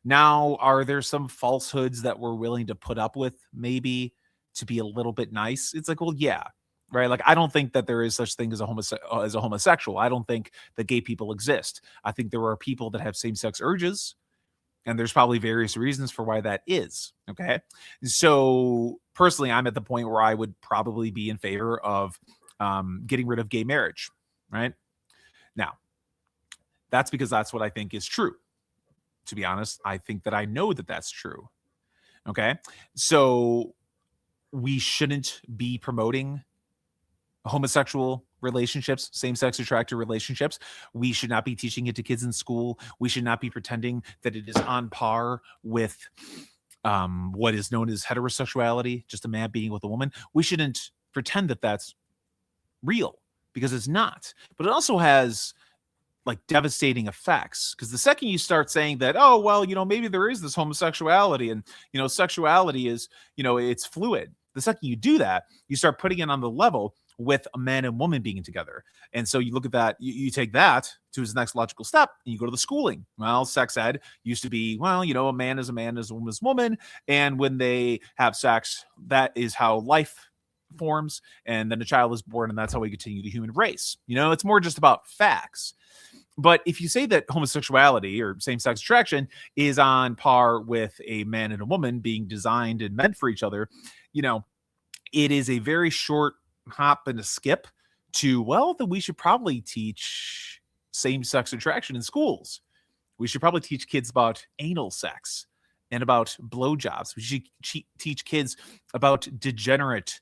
Now, are there some falsehoods that we're willing to put up with maybe to be a little bit nice? It's like, well, yeah, right? Like, I don't think that there is such thing as as a homosexual. I don't think that gay people exist. I think there are people that have same-sex urges, and there's probably various reasons for why that is. Okay. So personally, I'm at the point where I would probably be in favor of getting rid of gay marriage. Right now, that's because that's what I think is true. To be honest, I think that I know that that's true. Okay. So we shouldn't be promoting homosexual relationships, same-sex attracted relationships. We should not be teaching it to kids in school. We should not be pretending that it is on par with what is known as heterosexuality, just a man being with a woman. We shouldn't pretend that that's real, because it's not. But it also has like devastating effects, because the second you start saying that, oh well, maybe there is this homosexuality, and sexuality is, it's fluid. The second you do that, you start putting it on the level with a man and woman being together. And so you look at that, you take that to its next logical step, and you go to the schooling. Well, sex ed used to be, well, a man is a man, is a woman is a woman, and when they have sex, that is how life forms, and then a child is born, and that's how we continue the human race. It's more just about facts. But if you say that homosexuality or same-sex attraction is on par with a man and a woman being designed and meant for each other, it is a very short hop and a skip to, well, then we should probably teach same-sex attraction in schools. We should probably teach kids about anal sex and about blowjobs. We should teach kids about degenerate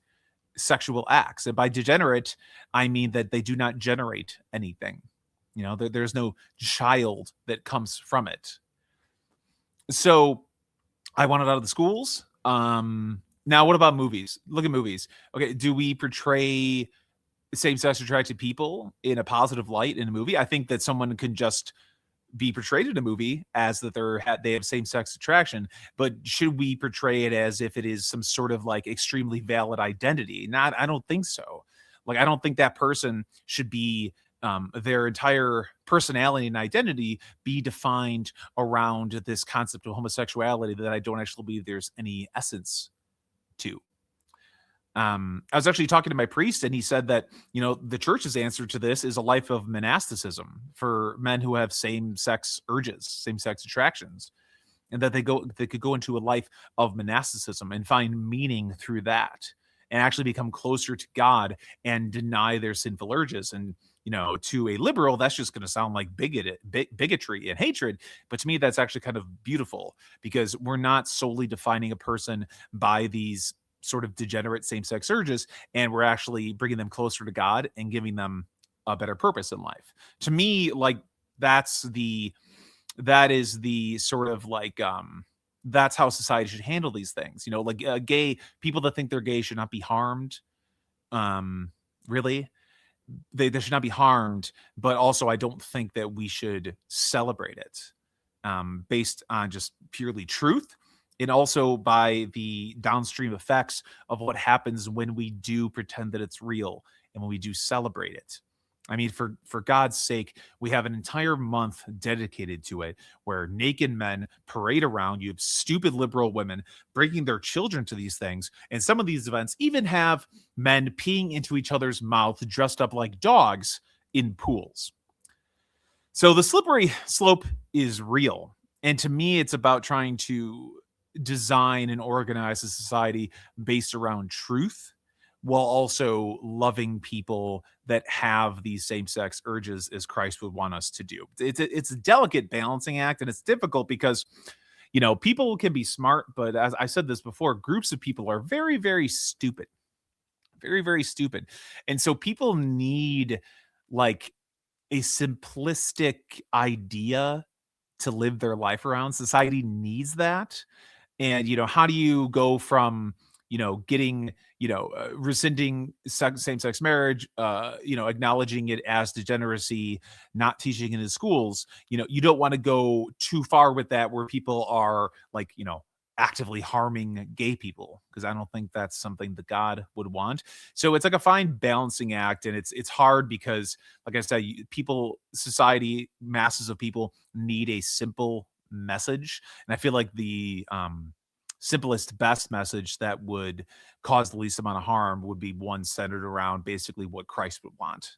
sexual acts. And by degenerate, I mean that they do not generate anything. There's no child that comes from it. So I want it out of the schools. Now, what about movies? Look at movies. Okay, do we portray same-sex attracted people in a positive light in a movie? I think that someone can just be portrayed in a movie as that they have same-sex attraction, but should we portray it as if it is some sort of like extremely valid identity? I don't think so. Like, I don't think that person should be their entire personality and identity be defined around this concept of homosexuality that I don't actually believe there's any essence to. I was actually talking to my priest, and he said that, the church's answer to this is a life of monasticism for men who have same-sex urges, same-sex attractions, and that they could go into a life of monasticism and find meaning through that, and actually become closer to God and deny their sinful urges. And to a liberal, that's just going to sound like bigotry and hatred. But to me, that's actually kind of beautiful, because we're not solely defining a person by these sort of degenerate same-sex urges, and we're actually bringing them closer to God and giving them a better purpose in life. To me, like, that is the sort of like, that's how society should handle these things. Like, gay people that think they're gay should not be harmed. Really, they should not be harmed. But also, I don't think that we should celebrate it based on just purely truth, and also by the downstream effects of what happens when we do pretend that it's real and when we do celebrate it. I mean, for God's sake, we have an entire month dedicated to it, where naked men parade around. You have stupid liberal women bringing their children to these things. And some of these events even have men peeing into each other's mouth dressed up like dogs in pools. So the slippery slope is real. And to me, it's about trying to design and organize a society based around truth, while also loving people that have these same-sex urges as Christ would want us to do. It's a delicate balancing act, and it's difficult because, people can be smart, but as I said this before, groups of people are very, very stupid. Very, very stupid. And so people need like a simplistic idea to live their life around. Society needs that. And, how do you go from, getting, rescinding same-sex marriage, acknowledging it as degeneracy, not teaching it in schools? You don't want to go too far with that, where people are like, actively harming gay people, because I don't think that's something that God would want. So it's like a fine balancing act, and it's hard because, like I said, society, masses of people need a simple message. And I feel like the simplest, best message that would cause the least amount of harm would be one centered around basically what Christ would want.